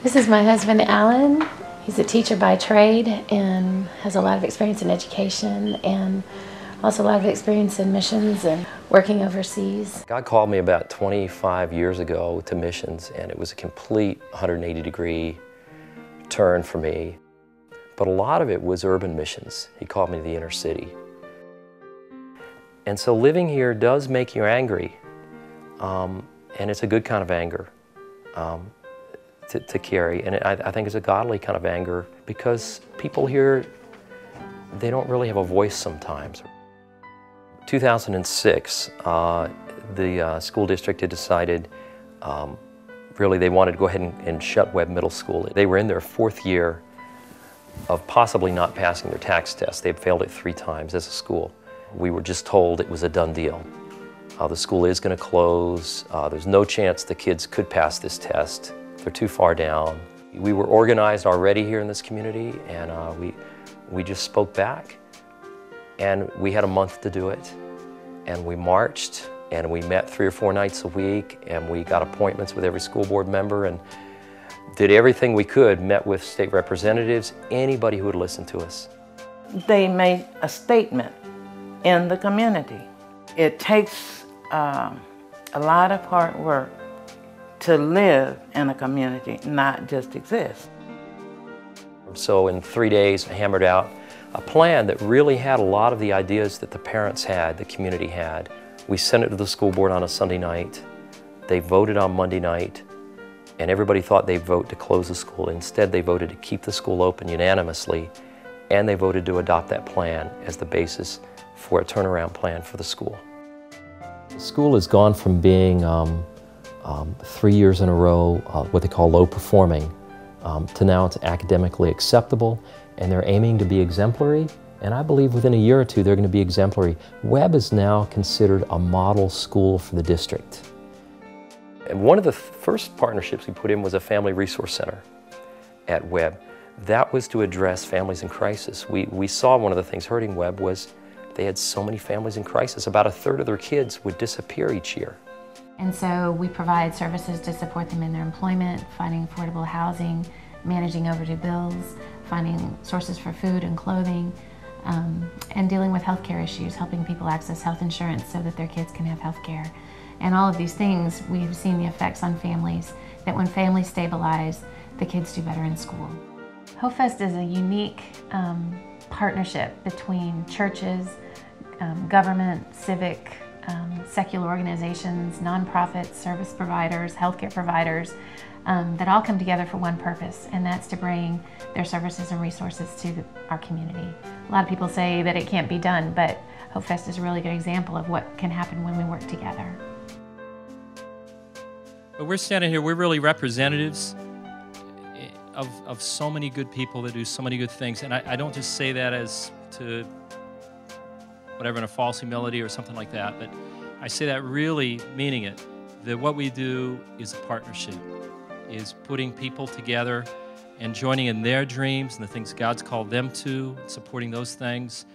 This is my husband, Alan. He's a teacher by trade and has a lot of experience in education and also a lot of experience in missions and working overseas. God called me about 25 years ago to missions, and it was a complete 180-degree turn for me. But a lot of it was urban missions. He called me to the inner city. And so living here does make you angry, and it's a good kind of anger to carry. And I think it's a godly kind of anger because people here, they don't really have a voice sometimes. 2006, the school district had decided really they wanted to go ahead and shut Webb Middle School. They were in their 4th year of possibly not passing their tax test. They had failed it 3 times as a school. We were just told it was a done deal. The school is going to close. There's no chance the kids could pass this test. They're too far down. We were organized already here in this community, and we just spoke back. And we had a month to do it. And we marched, and we met 3 or 4 nights a week, and we got appointments with every school board member and did everything we could, met with state representatives, anybody who would listen to us. They made a statement in the community. It takes a lot of hard work to live in a community, not just exist. So in 3 days, I hammered out a plan that really had a lot of the ideas that the parents had, the community had. We sent it to the school board on a Sunday night. They voted on Monday night, and everybody thought they'd vote to close the school. Instead, they voted to keep the school open unanimously, and they voted to adopt that plan as the basis for a turnaround plan for the school. The school has gone from being 3 years in a row, what they call low performing, to now it's academically acceptable, and they're aiming to be exemplary, and I believe within a year or 2 they're going to be exemplary. Webb is now considered a model school for the district. And one of the first partnerships we put in was a family resource center at Webb. That was to address families in crisis. We saw one of the things hurting Webb was they had so many families in crisis. About 1/3 of their kids would disappear each year. And so we provide services to support them in their employment, finding affordable housing, managing overdue bills, finding sources for food and clothing, and dealing with healthcare issues, helping people access health insurance so that their kids can have health care. And all of these things, we've seen the effects on families, that when families stabilize, the kids do better in school. HopeFest is a unique partnership between churches, government, civic, secular organizations, nonprofits, service providers, healthcare providers, that all come together for one purpose, and that's to bring their services and resources to our community. A lot of people say that it can't be done, but HopeFest is a really good example of what can happen when we work together. But we're standing here, we're really representatives of so many good people that do so many good things, and I don't just say that as to whatever, in a false humility or something like that, but I say that really meaning it, that what we do is a partnership, is putting people together and joining in their dreams and the things God's called them to, supporting those things,